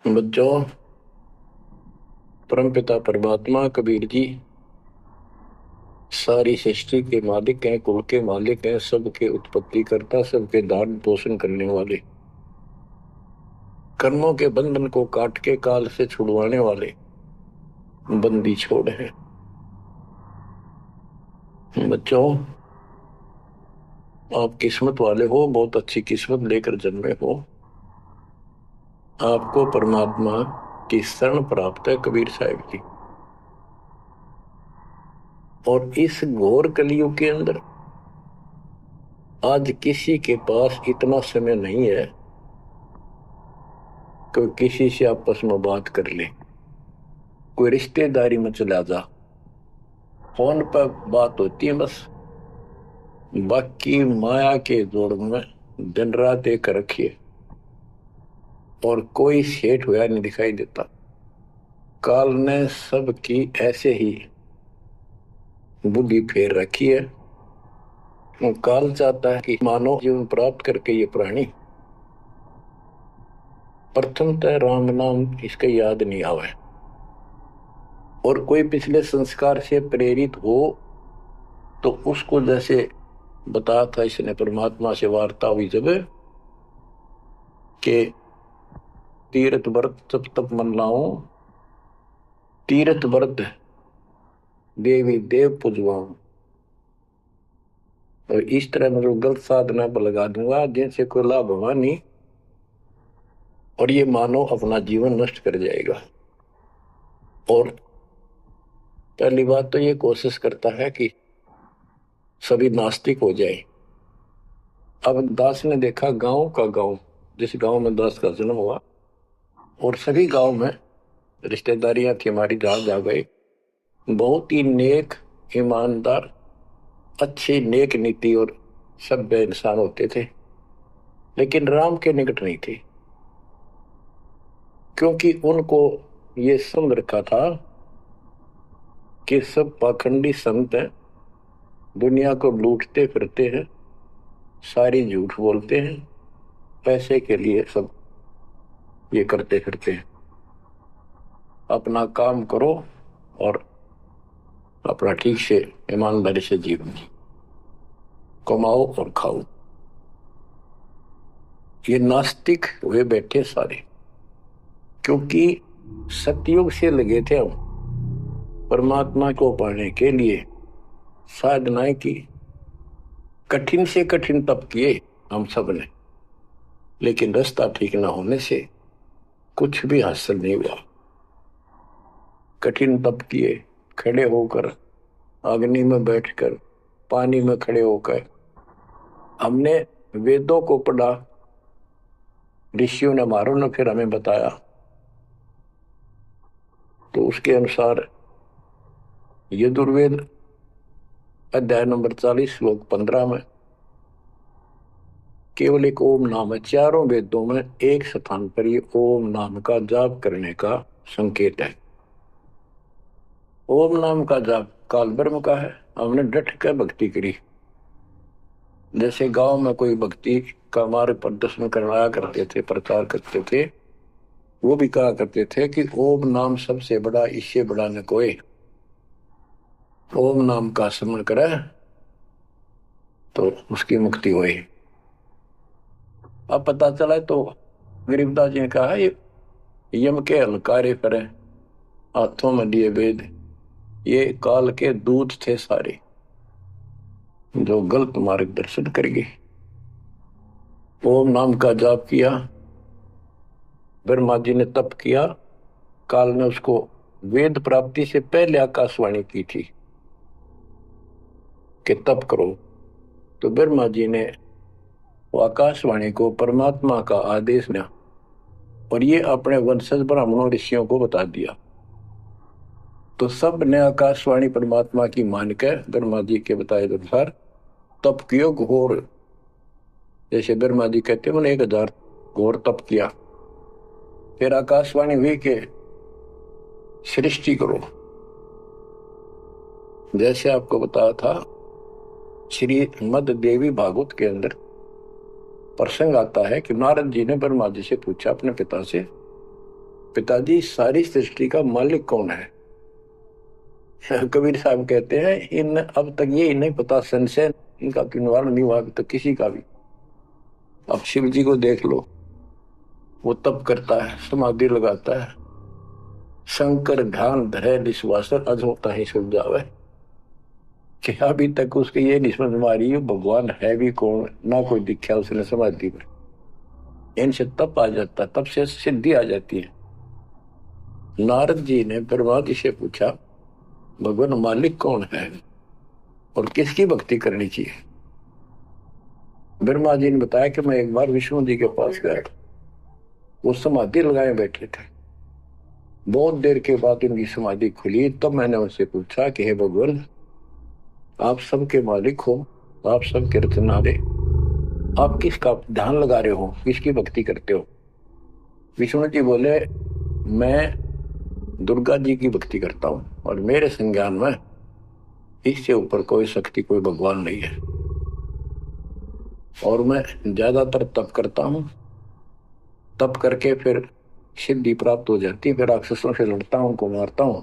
बच्चों, परमपिता परमात्मा कबीर जी सारी सृष्टि के मालिक हैं, कुल के मालिक हैं, सबके उत्पत्ति करता, सबके धारण पोषण करने वाले, कर्मों के बंधन को काट के काल से छुड़वाने वाले बंदी छोड़ हैं। बच्चों, आप किस्मत वाले हो, बहुत अच्छी किस्मत लेकर जन्मे हो। आपको परमात्मा की शरण प्राप्त है कबीर साहब की। और इस घोर कलयुग के अंदर आज किसी के पास इतना समय नहीं है कि किसी से आपस में बात कर ले, कोई रिश्तेदारी में चला जा, फोन पर बात होती है बस। बाकी माया के जोड़ में दिन रात एक रखिए और कोई सेठ हुआ नहीं दिखाई देता। काल ने सबकी ऐसे ही बुद्धि फेर रखी है। वो काल चाहता है कि मानव जीवन प्राप्त करके ये प्राणी प्रथमतः राम नाम इसका याद नहीं आवे, और कोई पिछले संस्कार से प्रेरित हो तो उसको जैसे बताया था इसने, परमात्मा से वार्ता हुई जब के तीर्थ व्रत तप तप मन लाऊं, तीर्थ व्रत देवी देव पुजवाऊं, और इस तरह मतलब गलत साधना पर लगा दूंगा जिनसे कोई लाभ होगा नहीं, और ये मानव अपना जीवन नष्ट कर जाएगा। और पहली बात तो ये कोशिश करता है कि सभी नास्तिक हो जाए। अब दास ने देखा गांव का गांव, जिस गांव में दास का जन्म हुआ, और सभी गांव में रिश्तेदारियां थी हमारी, जहां जा गए बहुत ही नेक, ईमानदार, अच्छी नेक नीति और सभ्य इंसान होते थे, लेकिन राम के निकट नहीं थे, क्योंकि उनको ये समझ रखा था कि सब पाखंडी संत हैं, दुनिया को लूटते फिरते हैं, सारी झूठ बोलते हैं, पैसे के लिए सब ये करते फिरते हैं। अपना काम करो और अपना ठीक से ईमानदारी से जीवन कमाओ और खाओ। ये नास्तिक हुए बैठे सारे, क्योंकि सतयुग से लगे थे हम परमात्मा को पाने के लिए, साधनाएं की, कठिन से कठिन तप किए हम सब ने, लेकिन रास्ता ठीक ना होने से कुछ भी हासिल नहीं हुआ। कठिन तप किए, खड़े होकर, अग्नि में बैठकर, पानी में खड़े होकर, हमने वेदों को पढ़ा, ऋषियों ने मारो ने फिर हमें बताया, तो उसके अनुसार यजुर्वेद अध्याय नंबर 40 श्लोक 15 में केवल एक ओम नाम है। चारों वेदों में एक स्थान पर ये ओम नाम का जाप करने का संकेत है। ओम नाम का जाप काल ब्रह्म का है। हमने डट कर भक्ति करी। जैसे गांव में कोई भक्ति का मार्ग प्रदर्शन करवाया करते थे, प्रचार करते थे, वो भी कहा करते थे कि ओम नाम सबसे बड़ा, इससे बड़ा न कोई। ओम नाम का स्मरण करे तो उसकी मुक्ति हुई। अब पता चला तो गरीबदास जी ने कहा ये यम के हलकारे करें, हाथों में लिए वेद, ये काल के दूत थे सारे जो गलत मार्गदर्शन कर गए। ओम नाम का जाप किया, ब्रह्मा जी ने तप किया, काल ने उसको वेद प्राप्ति से पहले आकाशवाणी की थी कि तप करो, तो ब्रह्मा जी ने वो आकाशवाणी को परमात्मा का आदेश दिया और ये अपने वंशज ब्राह्मणों ऋषियों को बता दिया। तो सब ने आकाशवाणी परमात्मा की मान के ब्रह्मा जी के बताए अनुसार तप कियो घोर। जैसे ब्रह्मा जी कहते मैंने 1000 घोर तप किया, फिर आकाशवाणी हुई के सृष्टि करो। जैसे आपको बताया था, श्री मद देवी भागवत के अंदर प्रसंग आता है कि नारद जी ने ब्रह्मा जी से पूछा अपने पिता से पिताजी सारी सृष्टि का मालिक कौन है? कबीर साहब कहते हैं इन अब तक ये नहीं पता, संशय इनका निवारण नहीं हुआ अभी तक किसी का भी। अब शिव जी को देख लो, वो तप करता है, समाधि लगाता है, शंकर ध्यान धरे विश्वासर अज होता ही सुल जावे। कि अभी तक उसके ये नहीं समझ में आ रही है भगवान है भी कौन, ना कोई दिखा उसने समाधि में। इनसे तप आ जाता, तप से सिद्धि आ जाती है। नारद जी ने ब्रह्मा जी से पूछा भगवान मालिक कौन है और किसकी भक्ति करनी चाहिए? ब्रह्मा जी ने बताया कि मैं एक बार विष्णु जी के पास गया, वो समाधि लगाए बैठे थे। बहुत देर के बाद उनकी समाधि खुली, तब मैंने उनसे पूछा कि हे भगवान आप सबके मालिक हो, आप सबके रचनारे, आप किसका ध्यान लगा रहे हो, किसकी भक्ति करते हो? विष्णु जी बोले मैं दुर्गा जी की भक्ति करता हूं और मेरे संज्ञान में इससे ऊपर कोई शक्ति, कोई भगवान नहीं है। और मैं ज्यादातर तप करता हूं, तप करके फिर सिद्धि प्राप्त हो जाती है, फिर राक्षसों से लड़ता हूं, उनको मारता हूं,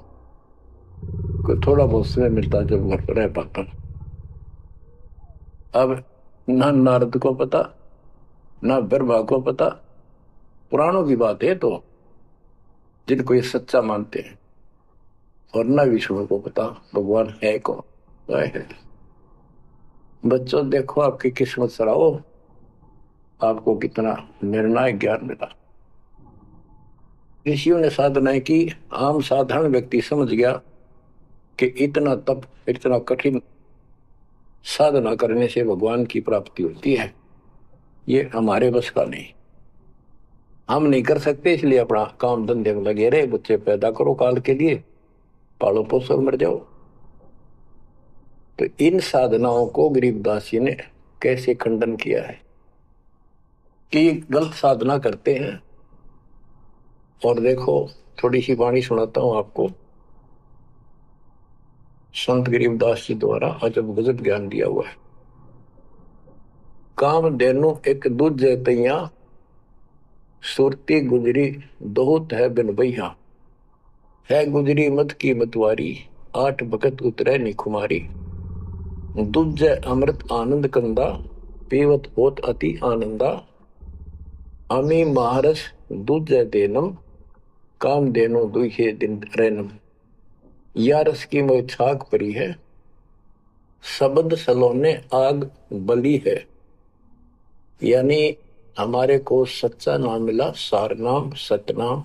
कोई थोड़ा बहुत समय मिलता जब घर पर रह पाता। अब ना नारद को पता, ना ब्रह्मा को पता, पुराणों की बात है तो जिनको ये सच्चा मानते हैं, और ना विष्णु को पता भगवान है कौन। बच्चों देखो आपकी किस्मत सराहो, आपको कितना निर्णायक ज्ञान मिला। ऋषियों ने साधनाएं की, आम साधारण व्यक्ति समझ गया कि इतना तप, इतना कठिन साधना करने से भगवान की प्राप्ति होती है, ये हमारे बस का नहीं, हम नहीं कर सकते, इसलिए अपना काम धंधे में लगे रहे, बच्चे पैदा करो काल के लिए, पालो पोसो मर जाओ। तो इन साधनाओं को गरीबदास जी ने कैसे खंडन किया है कि गलत साधना करते हैं। और देखो थोड़ी सी वाणी सुनाता हूं आपको, संत गरीबदास जी द्वारा अजब गजब ज्ञान दिया हुआ है। काम देनु एक दूजे तैया, सुरती गुजरी दोहत है बिन भैया, है गुजरी मत की मतवारी, 8 भगत उतरे निखुमारी, दूजे अमृत आनंद कंदा, पीवत होत अति आनंदा, अमी महारस दूजे देनम, काम देनो दुहे दिन रैनम। या रस की मोह छाक परी है, शब्द सलोने आग बली है। यानी हमारे को सच्चा नाम मिला, सार नाम, सतनाम,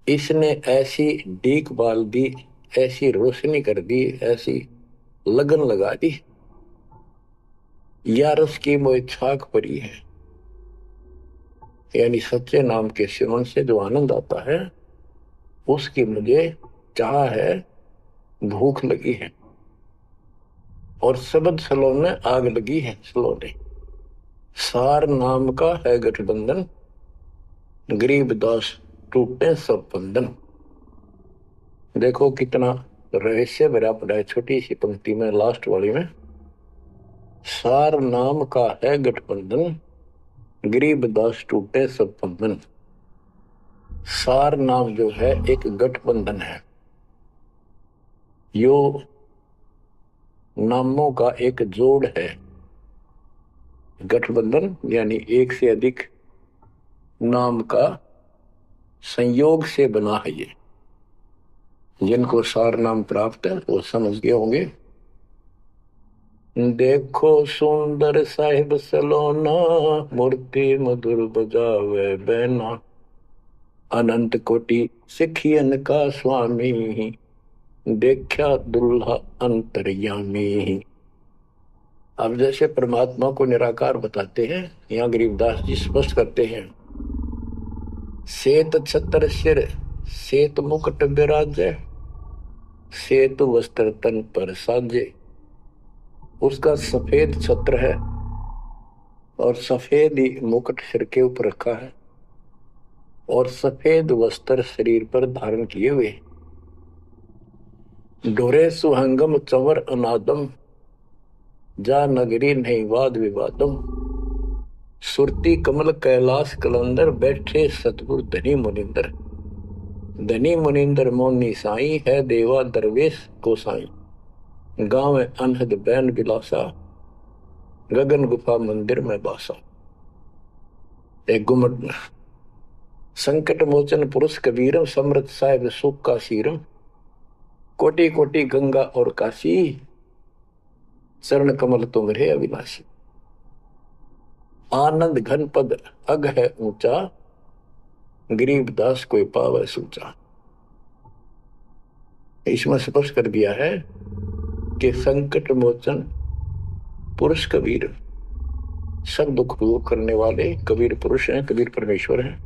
इसने ऐसी डीक बाल दी, ऐसी रोशनी कर दी, ऐसी लगन लगा दी। या रस की मोह छाक परी है, यानी सच्चे नाम के सेवन से जो आनंद आता है उसकी मुझे चाह है, भूख लगी है। और शब्द सलोने आग लगी है, सलोने सार नाम का है गठबंधन, गरीबदास टूटे सब बंधन। देखो कितना रहस्य भरा पड़ा है छोटी सी पंक्ति में, लास्ट वाली में, सार नाम का है गठबंधन, गरीबदास टूटे सब बंधन। सार नाम जो है एक गठबंधन है, यो नामों का एक जोड़ है। गठबंधन यानी एक से अधिक नाम का संयोग से बना है ये। जिनको सार नाम प्राप्त है वो समझ गए होंगे। देखो सुंदर साहिब सलोना, मूर्ति मधुर बजावे बैना, अनंत कोटि सिखियन का स्वामी, देखा दुल्हा अंतर्यामी। अब जैसे परमात्मा को निराकार बताते हैं, यहाँ गरीबदास जी स्पष्ट करते हैं, श्वेत छत्र सिर श्वेत मुकुट विराजे, श्वेत वस्त्र तन पर साजे। उसका सफेद छत्र है और सफेद ही मुकुट सिर के ऊपर रखा है और सफेद वस्त्र शरीर पर धारण किए हुए। डोरे सुहंगम चंवर अनादम, जा नगरी नहीं वाद विवादम, सुरती कमल कैलाश कलंदर, बैठे सतगुरु धनी मुनिंदर। धनी मुनिंदर मोनी साई है देवा दरवेश गोसाई। गाँव अनहद बैन बिलासा गगन गुफा मंदिर में बासा। एक गुमट संकट मोचन पुरुष कबीरम समृत साहिब सुख का सीरम। कोटि कोटि गंगा और काशी चरण कमल तुम रे अविनाशी। आनंद घन पद अग है ऊंचा गरीब दास कोई पावे सूचा। इसमें स्पष्ट कर दिया है कि संकट मोचन पुरुष कबीर सब दुख दूर करने वाले कबीर पुरुष हैं, कबीर परमेश्वर हैं।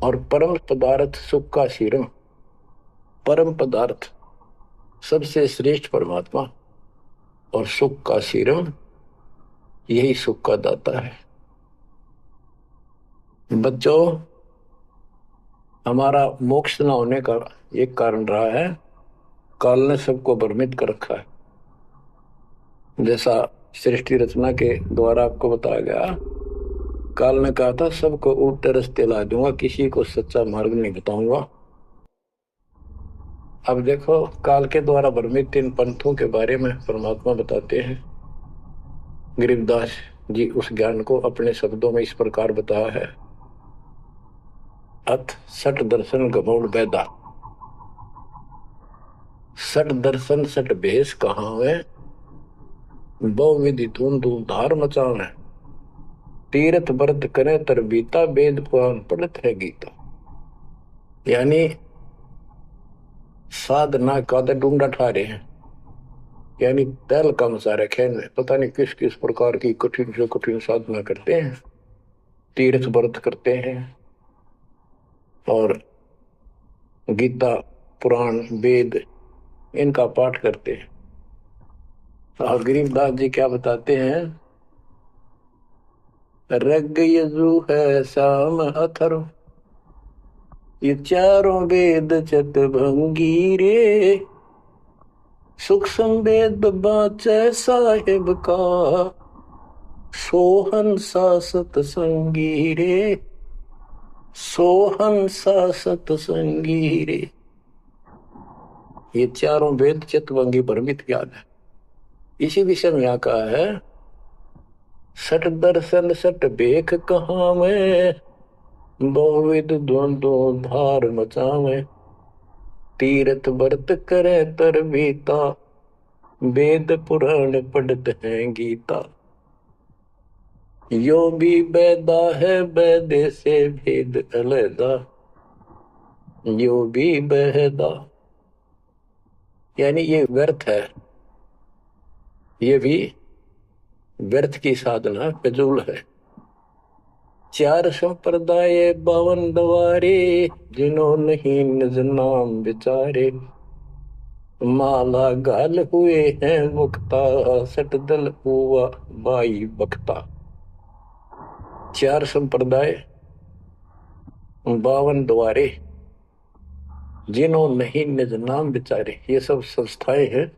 और परम पदार्थ सुख का सीरम, परम पदार्थ सबसे श्रेष्ठ परमात्मा और सुख का सीरम यही सुख का दाता है। बच्चों, हमारा मोक्ष न होने का एक कारण रहा है काल ने सबको भ्रमित कर रखा है। जैसा सृष्टि रचना के द्वारा आपको बताया गया, काल ने कहा था सबको उल्टे रास्ते ला दूंगा, किसी को सच्चा मार्ग नहीं बताऊंगा। अब देखो, काल के द्वारा भ्रमित इन पंथों के बारे में परमात्मा बताते हैं। गरीबदास जी उस ज्ञान को अपने शब्दों में इस प्रकार बताया है। अथ सठ दर्शन गमौड़ बैदा, सठ दर्शन सठ भेष कहावे बहुविधि धूम धूम धार मचावे। तीर्थ व्रत करे तर बीता वेद पुराण पढ़त है गीता। यानी साधना का ढूंढा ठारे हैं, यानी तैल का मचा रखे हैं। पता नहीं किस किस प्रकार की कठिन से कठिन साधना करते हैं, तीर्थ व्रत करते हैं और गीता पुराण वेद इनका पाठ करते हैं। और गरीबदास जी क्या बताते हैं, रग यजु है शाम अथर्व ये चारों वेद चत भंगी रे। सुख संवेद बाचे साहिब का सोहन सा सतसंगी रे, सोहन सा सतसंगी रे। ये चारों वेद चितवंगी भ्रमित ज्ञान है। इसी विषय में यहाँ कहा है, सठ दर्शन सठ बेख कहाँ में बहुविध द्वंद्व धार मचावे। तीर्थ व्रत करे तर बीता वेद पुराण पढ़त है गीता। यो भी बैदा है बैदे से भेद अलैदा, यो भी बैदा। यानी ये व्यर्थ है, ये भी व्यर्थ की साधना फिजूल है। चार संप्रदाय 52 द्वारे जिन्हों नहीं निज नाम विचारे। माला गाल हुए हैं मुक्ता सट दल हुआ बाई बख्ता। चार संप्रदाय 52 द्वारे जिन्हों नहीं निज नाम विचारे, ये सब संस्थाएं हैं।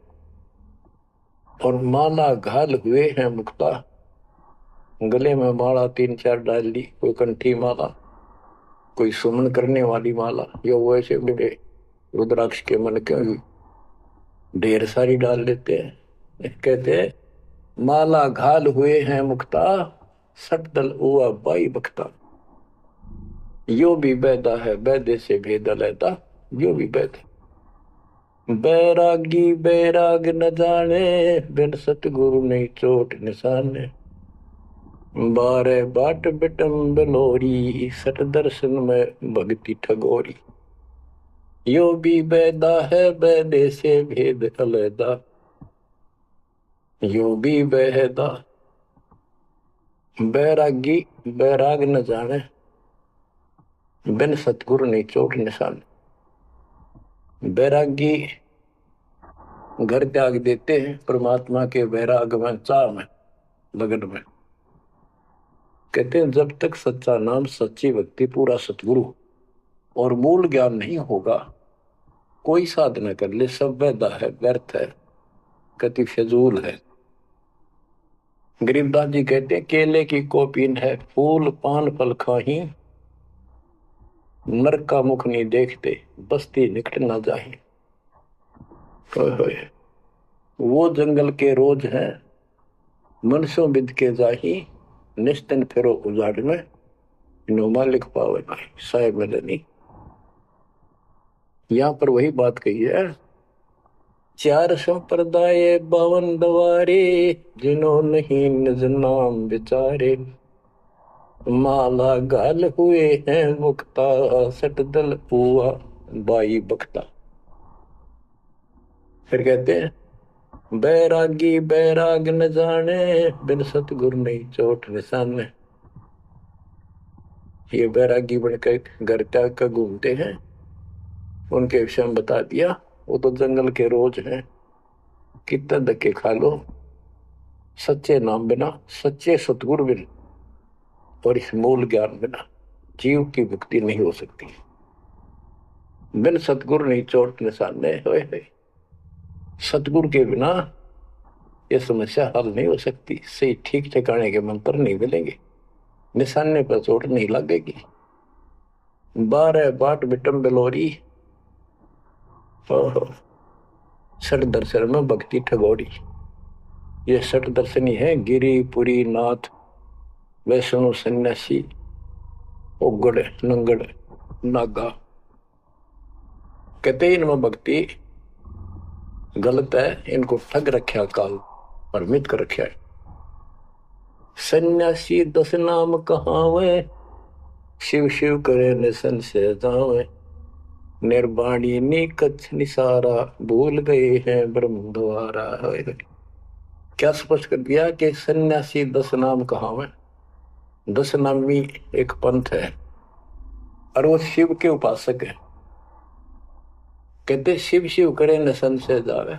और माला घाल हुए हैं मुक्ता, गले में माला 3-4 डाल ली, कोई कंठी माला, कोई सुमन करने वाली माला, या वैसे बड़े रुद्राक्ष के मन के ढेर सारी डाल लेते हैं। कहते हैं माला घाल हुए हैं मुक्ता सट दल हुआ बाई बख्ता। यो भी बैदा है बैदे से भेद अलैदा, यो भी बैद। बैरागी बैराग न जाने बिन सतगुरु नहीं चोट निशाने। बारे बाट बिटम बलोरी सट दर्शन में भक्ति ठगोरी। यो भी बैदा है बैदे से भेद अलैदा, यो भी बैदा। बैरागी बैराग न जाने बिन सतगुरु नहीं चोट निशान। बैरागी घर त्याग देते हैं परमात्मा के वैराग में, चाह में, लगन में। कहते हैं जब तक सच्चा नाम, सच्ची भक्ति, पूरा सतगुरु और मूल ज्ञान नहीं होगा, कोई साधना कर ले सब वैधा है, व्यर्थ है, कति फिजूल है। गरीबदास जी कहते हैं केले की कोपीन है फूल पान फल खाही, नरक का मुख नहीं देखते, बस्ती निकट ना जाए। वो जंगल के रोज है, मनसों बिद के जाही, निस्तन फिरो उजाड़ में, नुमा लिख पावे भाई साहेब मदनी। यहाँ पर वही बात कही है, चार संप्रदाय बावन दवारे, जिन्हों नहीं निज नाम विचारे, माला गाल हुए हैं मुक्ता, सटदल हुआ बाई बख्ता। फिर कहते हैं बैरागी बैराग न जाने, बिन सतगुरु नहीं चोट निशाने। ये बैरागी बनकर घर त्याग कर घूमते हैं, उनके विषय में बता दिया। वो तो जंगल के रोज हैं, कितना धक्के खा लो, सच्चे नाम बिना, सच्चे सतगुरु बिना और इस मूल ज्ञान बिना जीव की मुक्ति नहीं हो सकती। बिन सतगुरु नहीं चोट निशाने, होए सतगुरु के बिना ये समस्या हल नहीं हो सकती। सही ठीक ठिकाने के मंत्र नहीं मिलेंगे, निशाने पर चोट नहीं लगेगी। 12 बाट बिटम बिलोरी, सठ दर्शन में भक्ति ठगोरी। ये सठ दर्शनी है, गिरी पुरी नाथ वैष्णो सन्यासी उगड़ नंगड़ नागा। कहते इनमें भक्ति गलत है, इनको ठग रखा काल, भ्रमित कर रखा है। सन्यासी 10 नाम कहावे, शिव शिव करे निसन से जावे, निर्वाणी नी कच्छ निसारा, भूल गए हैं ब्रह्म द्वारा। क्या स्पष्ट कर दिया कि सन्यासी 10 नाम कहावे। 10 नामी एक पंथ है और वो शिव के उपासक है। कहते शिव शिव करे निसन से जावे।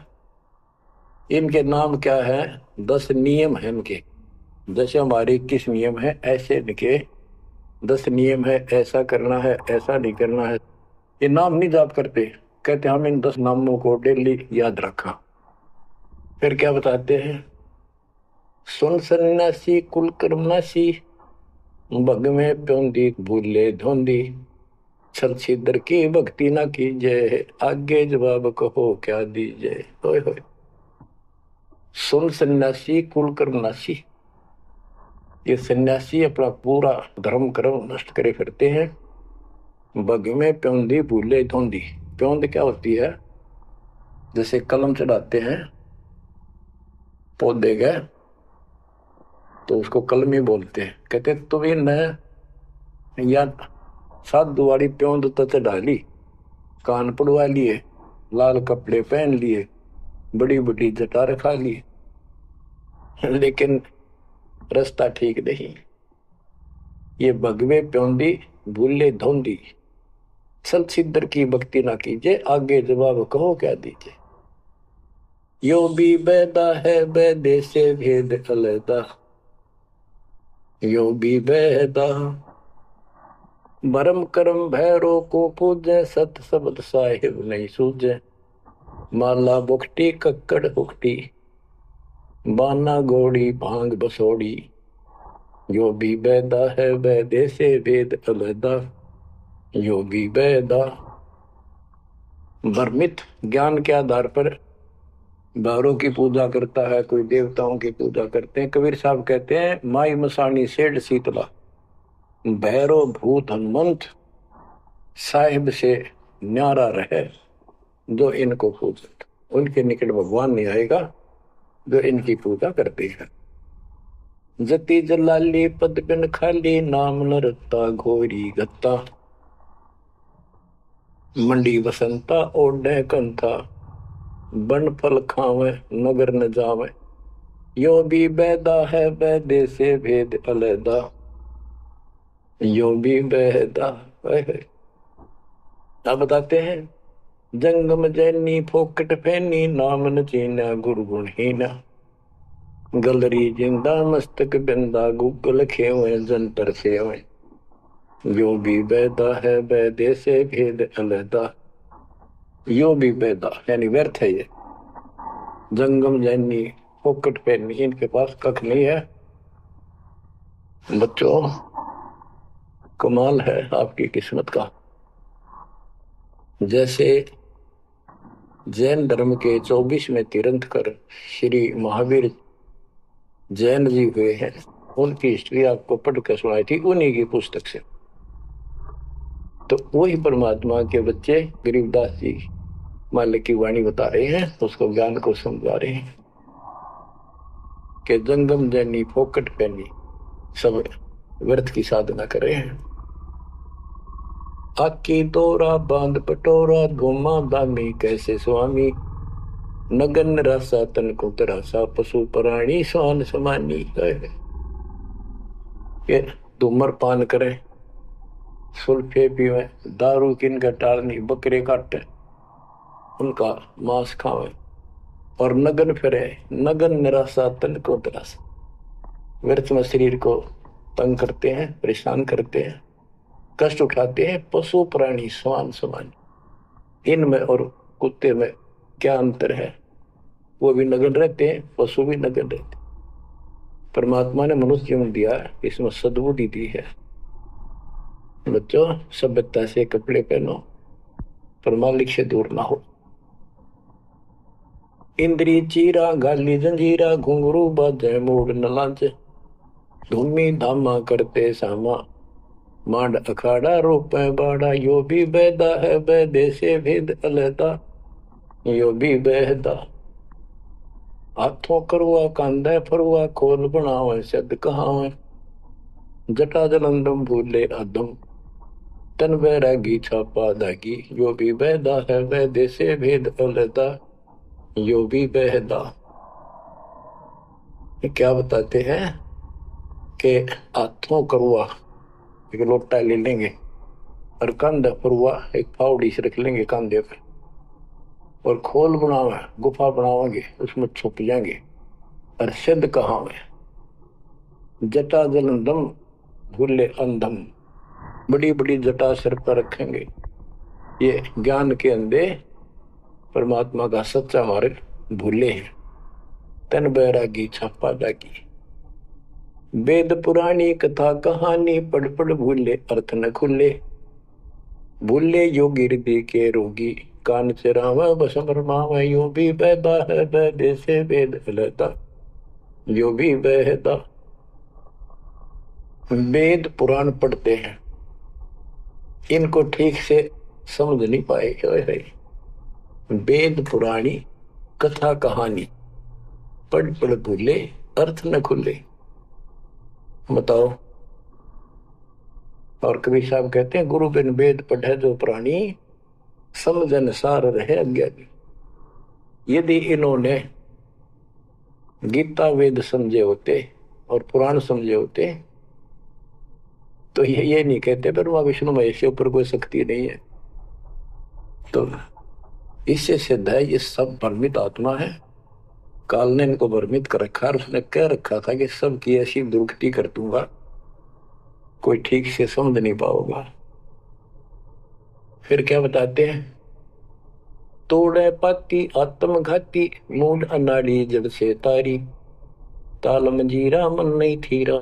इनके नाम क्या है? 10 नियम है इनके। जैसे हमारे 21 नियम है, ऐसे इनके 10 नियम है। ऐसा करना है, ऐसा नहीं करना है। ये नाम नहीं जाप करते, कहते हम इन 10 नामों को डेली याद रखा। फिर क्या बताते हैं? सुन सन्यासी कुल कर्मनाशी, भग में प्योंदी भूले धोंदी, छल छिद्र की भक्ति ना कीजिए, आगे जवाब कहो क्या दीजिए। होए होए। सुन सन्यासी कुल कर्मनाशी, ये सन्यासी अपना पूरा धर्म कर्म नष्ट करे फिरते हैं। बग में प्योंदी भूले धोंदी। प्योंद क्या होती है? जैसे कलम चढ़ाते हैं पौधे गए तो उसको कलमी बोलते हैं। कहते तुम इन या साधु वाली प्योंद तो चढ़ा ली, कान पड़वा लिए, लाल कपड़े पहन लिए, बड़ी बड़ी जटा रखा ली, लेकिन रास्ता ठीक नहीं। ये भगवे प्योंदी भूले धोंदी, छल छिद्र की भक्ति ना कीजिए, आगे जवाब कहो क्या दीजिए। यो भी बैदा है बैदे से भेद अलैदा, यो भी बैदा भरम करम भैरो को पूजे, सत शब्द साहिब नहीं सूझे, माला बुखटी कक्कड़ हुकटी, बाना घोड़ी भांग बसोड़ी, यो भी बैदा है बैदे से भेद अलैदा, यो भी बैदा। भ्रमित ज्ञान के आधार पर भैरों की पूजा करता है, कोई देवताओं की पूजा करते हैं। कबीर साहब कहते हैं माई मसानी सेठ शीतला, भैरव भूत हनुमंत साहिब से न्यारा रहे जो इनको पूजत। उनके निकट भगवान नहीं आएगा जो इनकी पूजा करते हैं। जति जलाली पद बिन खाली, नाम न रत्ता घोरी गत्ता, मंडी बसंता ओढ़े कंथा, बन फल खावे नगर न जावे, यो भी बैदा है बैदे से भेद अलैदा, यो भी बैदा। अब बताते हैं जंगम जैनी फोकट फैनी, नाम न चीना गुरु गुणहीना, गलरी जिंदा मस्तक बिंदा, गुगल खेवे जंतर सेवे, यो भी बैदा है बैदे से भेद अलैदा, यो भी बैदा यानी व्यर्थ है। ये जंगम जैनी फोकट फैनी, इनके पास कख नहीं है। बच्चों कमाल है आपकी किस्मत का। जैसे जैन धर्म के 24वें तीर्थंकर श्री महावीर जैन जी हुए हैं, उनकी हिस्ट्री आपको पढ़कर सुनाई थी उन्हीं की पुस्तक से। तो वही परमात्मा के बच्चे गरीबदास जी मालिक की वाणी बता रहे हैं, उसको ज्ञान को समझा रहे हैं कि जंगम जैनी फोकट पैनी सब व्यर्थ की साधना कर रहे हैं। आकी तोरा बांध पटोरा घुमा दामी कैसे स्वामी, नगन रासा तन को तरासा पशु प्राणी स्वान समानी। ये धूम्रपान करे, सुल्फे पीवे, दारू किनका टालनी, बकरे काटे उनका मांस खावे और नगन फिरे, नगन निराशा तन को तरासा, व्यर्थ में शरीर को तंग करते हैं, परेशान करते हैं, कष्ट उठाते हैं। पशु प्राणी स्वान समान, इनमें और कुत्ते में क्या अंतर है? वो भी नगन रहते हैं, पशु भी नगन रहते हैं। परमात्मा ने मनुष्य जीवन दिया, इसमें सद्बुद्धि दी है। बच्चों, सभ्यता से कपड़े पहनो, पर मालिक से दूर ना हो। इंद्री चीरा गाली जंजीरा, घुंघरू बाजे मूड न लांचे, धूमी धामा करते सामा, मांड अखाड़ा रोपे बाड़ा, यो भी बैदा है बैदे से भेद अलहदा, यो भी बहदा। हाथों करवा कांदा फरुआ, खोल बनावे सद कहावे, जटा जलंदम भूले आदम, तन बैरागी छापा दागी, यो भी बैदा है बैदे से भेद अलहदा, यो भी बहदा। क्या बताते हैं कि हाथों करवा एक लोटा ले लेंगे और कंधे पर हुआ एक फावड़ी से रख लेंगे कंधे पर, और खोल बनावे गुफा बनावांगे, उसमें छुप जाएंगे। और सिद्ध कहावे, जटा जलंदम भूले अंधम, बड़ी बड़ी जटा सिर पर रखेंगे। ये ज्ञान के अंधे परमात्मा का सच्चा मार्ग भूले हैं। तन बैरागी छापा दागी, वेद पुरानी कथा कहानी, पढ़ पढ़ भूले अर्थ न खुले, भूले योगी हृदय के रोगी, कान चरावा बस भरमावा, यो भी बैदा है बैदे से वेद अलहदा, यो भी बहदा। वेद पुराण पढ़ते हैं, इनको ठीक से समझ नहीं पाए। वेद पुराणी कथा कहानी, पढ़ पढ़ भूले अर्थ न खुले। बताओ। और कबीर साहब कहते हैं, गुरु बिन वेद पढ़े जो प्राणी, समझन सार रहे अज्ञानी। यदि इन्होंने गीता वेद समझे होते और पुराण समझे होते तो ये नहीं कहते ब्रह्मा विष्णु महेश के ऊपर कोई शक्ति नहीं है। तो इससे सिद्ध है ये सब भ्रमित आत्मा है। काल ने इनको भ्रमित कर रखा, उसने कह रखा था कि सबकी ऐसी दुर्गति कर दूंगा, कोई ठीक से समझ नहीं पाओगा। फिर क्या बताते हैं, तोड़े पाती आत्मघाती, मूड अनाड़ी जड़ से तारी, ताल मंजीरा मन नहीं थीरा,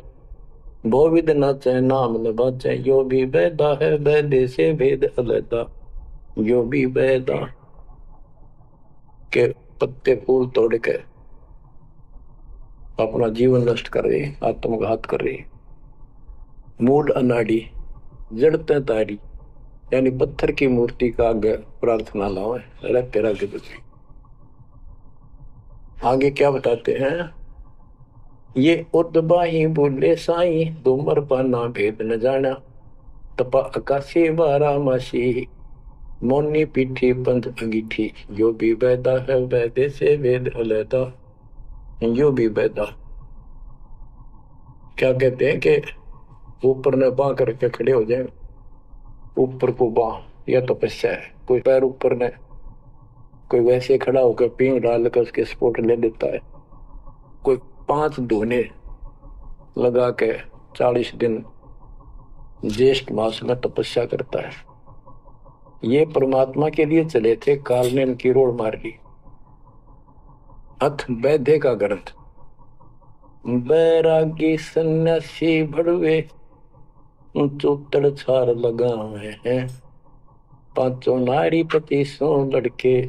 बहुविध नाचे नाम न बाचे, यो भी बैदा है बैदे से भेद अलहदा, यो भी बैदा। के पत्ते फूल तोड़ के अपना जीवन नष्ट कर रहे, आत्मघात कर रहे। मूड अनाड़ी जड़ते तारी, यानी पत्थर की मूर्ति का आगे प्रार्थना लाओ, अरे तेरा के बच्चे। आगे क्या बताते हैं, ये उदबाही बोले साई, धूमर पाना भेद न जाना, तपा आकाशी बारा मासी, मोनी पीठी पंथ अंगीठी, यो भी बैदा है बैदे से वेद अलहदा, यो भी बैदा। क्या कहते हैं कि ऊपर ने बांह करके खड़े हो जाए, ऊपर को बांह, यह तपस्या है। कोई पैर ऊपर ने, कोई वैसे खड़ा होकर पींग डाल कर उसके स्पोर्ट ले देता है, कोई 5 धोने लगा के 40 दिन ज्येष्ठ मास में तपस्या करता है। ये परमात्मा के लिए चले थे, काल ने इनकी रोड मार ली। अथ वैद्य का ग्रंथ, बैरागी सन्यासी भड़वे, चौतड़ छार लगावे हैं, पांचों नारी 25 लड़के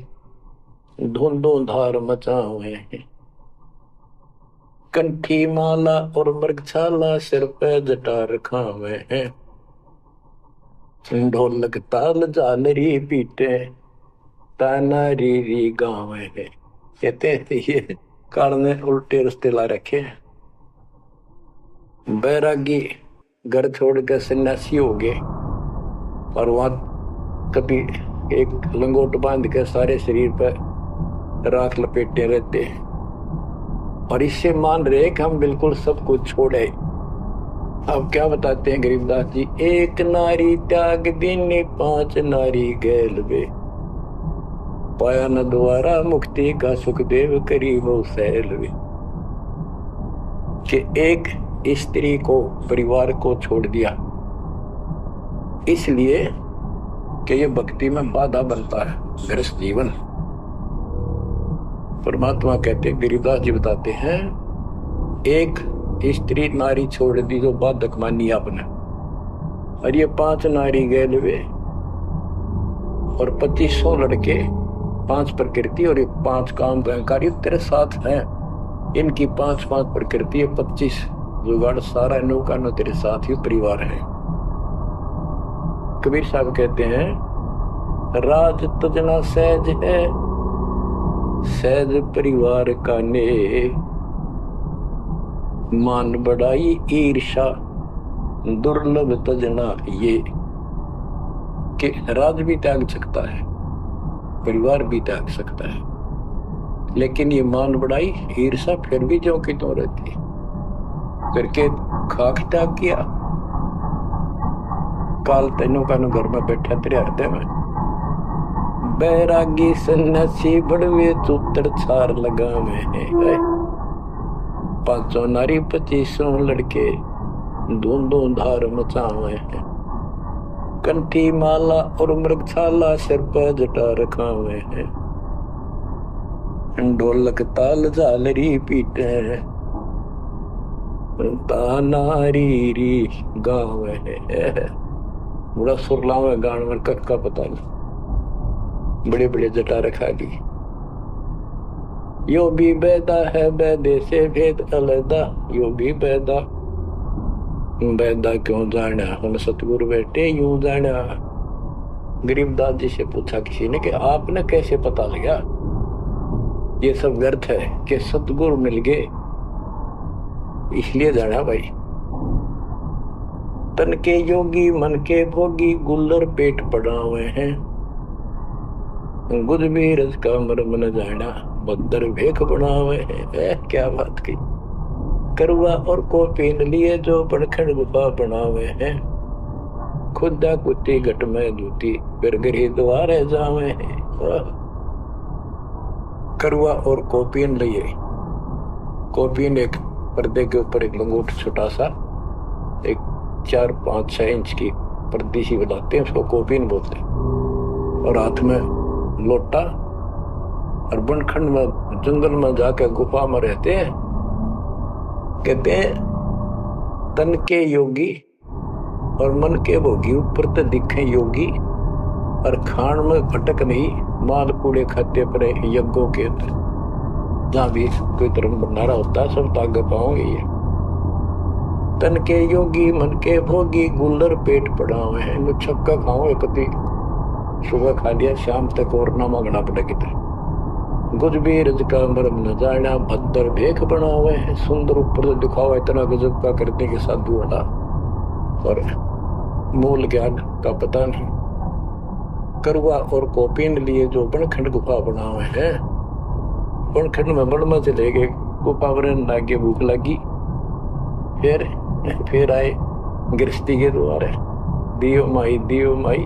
धुंधों धार मचावे हैं। कंठी माला और मृगछाला सिर पे जटा रखावे हैं। ढोलक ताल झालरी पीटे ताना री गावे है। कहते हैं ये काल ने उल्टे रास्ते ला रखे हैं। बैरागी घर छोड़ के सन्यासी हो गए और वहां कभी एक लंगोट बांध के सारे शरीर पर राख लपेटे रहते हैं और इससे मान रहे कि हम बिल्कुल सब कुछ छोड़े। अब क्या बताते हैं गरीबदास जी, एक नारी त्याग दीनी 5 नारी गैल बे, पाया न द्वारा मुक्ति का सुखदेव करी वो सैल वे। कि एक स्त्री को परिवार को छोड़ दिया इसलिए कि ये भक्ति में बाधा बनता है गृहस्थ जीवन। परमात्मा कहते, गरीबदास जी बताते हैं, एक स्त्री नारी छोड़ दी जो बाधक मानी आपने, और ये 5 नारी गए वे और 2500 लड़के, 5 प्रकृति और 5 काम अहंकारी तेरे साथ हैं। इनकी 5-5 प्रकृति है, 25 जुगाड़, सारा नौका न तेरे साथ ही परिवार है। कबीर साहब कहते हैं, राज तजना सहज है सहज परिवार का ने, मान बढ़ाई ईर्षा दुर्लभ तजना ये। कि राज भी त्याग सकता है, परिवार भी त्याग सकता है, लेकिन ये मान बढ़ाई ईर्षा फिर भी जो कि तो रहती है। करके खाक त्याग किया, काल तेनों का घर में बैठा तेरे हृदय में। बैरागी सन्यासी बड़वे चूतर छार लगा में, 5 नारी 25 लड़के धुंधों धार मचावे हैं। कंठी माला और मृगछाला सिर पर जटा रखावे हैं। ढोलक ताल झालरी पीटे तानारी री गावे है। बड़ा सुरलावे गान में कक्का पता नहीं, बड़े बड़े जटा रखा ली। यो भी बैदा है बैदे से भेद अलदा, यो भी बैदा बैदा क्यों जाना, हम सतगुरु बैठे यूं जाना। गरीबदास जी से पूछा किसी ने कि आपने कैसे पता लगा ये सब व्यर्थ है, कि सतगुरु मिल गए इसलिए जाना भाई। तन के योगी मन के भोगी गुल्लर पेट पड़ा हुए हैं। गुज भी रज का मर्म न जाना, बदर भेख बना हुए हैं। क्या बात की। करुआ और को पीन लिए जो बड़खड़ गुफा बना हुए हैं। खुदा कुत्ती घट में जूती फिर गिरी द्वारे जावे हैं। करुआ और कोपीन लिए, कोपीन एक पर्दे के ऊपर एक लंगोट छोटा सा, एक 4-5-6 इंच की पर्दी सी बनाते हैं, उसको कोपीन बोलते हैं। और हाथ में लोटा, और बनखंड में जंगल में जाकर गुफा में रहते हैं। कहते हैं तन के योगी और मन के भोगी ऊपर तो दिखे योगी, और खान में भटक नहीं, माल कूड़े खाते पर यज्ञों के अंदर जहां भी कोई धर्म भंडारा होता है सब तागे पाओगे। ये तन के योगी मन के भोगी गुल्लर पेट पड़ा हुए हैं। मैं छक्का खाऊं कभी, सुबह खा लिया शाम तक और ना मांगना पड़े किधर। गुज भी रज का मर्म न जाना, भद्दर भेख बना हुए हैं। सुंदर ऊपर से दिखावा इतना गजब का करने के साधु वाला, और मूल ज्ञान का पता नहीं। करुआ और कोपीन लिए जो बनखंड गुफा बना हुए हैं, बनखंड में बड़मा चले गए, गुफा बरन लागे, भूख लगी। फिर आए गृहस्थी के द्वारे, दियो माई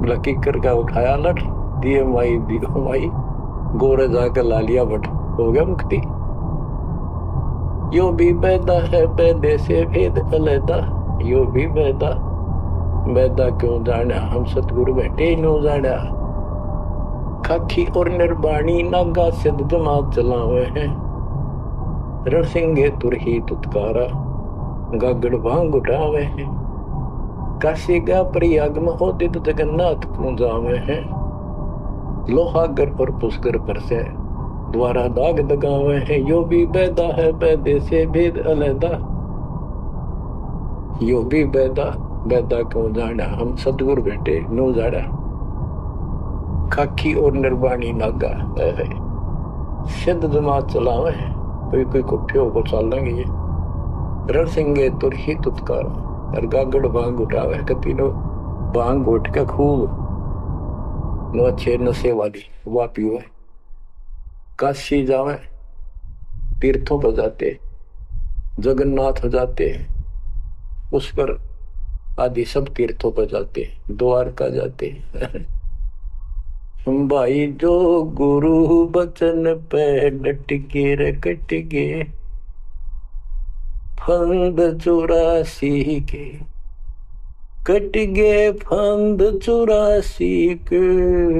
लकी कर का उठाया लठ, दियो माई गोरे जाकर लालिया बट, हो गया मुक्ति। यो भी बैदा है बैदे से भेद अलैदा, यो भी बैदा क्यों जाना, हम सतगुरु बैठे नो जाना। खाखी और निर्बाणी नागा सिद्ध जमात चलावे हैं। रणसिंगे तुरही तुतकारा गागड़ भांग उठावे हैं। काशी का प्रयाग में होते तो जगन्नाथ को जावे हैं, लोहागर पर पुष्कर पर से द्वारा दाग दगावे हैं। यो भी बैदा है बैदे से भेद अलैदा, यो भी बैदा बैदा क्यों जाना, हम सतगुरु बेटे नो जाड़ा। खाकी और निर्वाणी नागा है सिद्ध जमात चलावे, कोई कोई कुठे हो चल लेंगे ये रण सिंगे तुर ही तुत्कार, और गागड़ भांग उठावे कति नो भांग उठ के खूब नो अच्छे नशे वाली वाह पीवे। काशी जावे तीर्थों पर जाते, जगन्नाथ हो जाते, पुष्कर आदि सब तीर्थों पर जाते, द्वारका जाते। भाई जो गुरु बचन पे डट के रे कट गे, फंद 84 के कट गे, फंद 84 के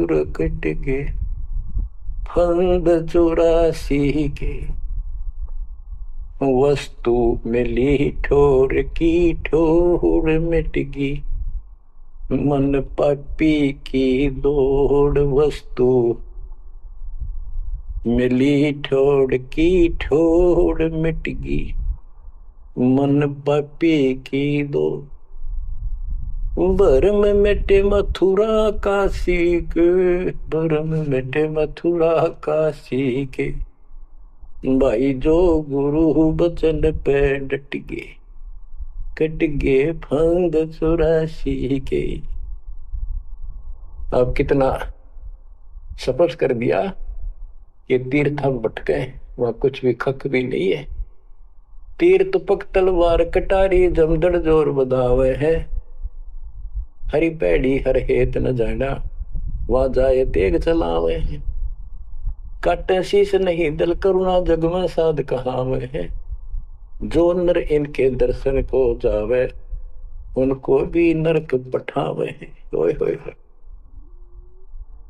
रे कट गे, फंद 84 के। वस्तु मिली ठोर की ठोर मिट गई, मन पापी की दौड़। वस्तु मिली ठोर की ठोर मिट गई, मन पापी की दौड़। भरम मिटे मथुरा काशी के, भरम मिटे मथुरा काशी के। भाई जो गुरु बचन पे डट गए, कट गए फंद 84 के। अब कितना सफर कर दिया, ये तीर्थ हम भटके, वहां कुछ भी खक भी नहीं है। तीर्थ पक तलवार कटारी जमदड़ जोर बधावे है, हरी पैड़ी हर हेत न जाना, वहां जाए तेग चलावे है। काटे शीश नहीं दिल करुणा जग में साध कहावे है, जो नर इनके दर्शन को जावे, उनको भी नरक पठावे है। ओए होए होए,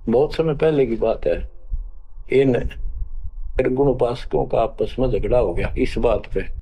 बहुत समय पहले की बात है। इन निर्गुण उपासकों का आपस में झगड़ा हो गया इस बात पे।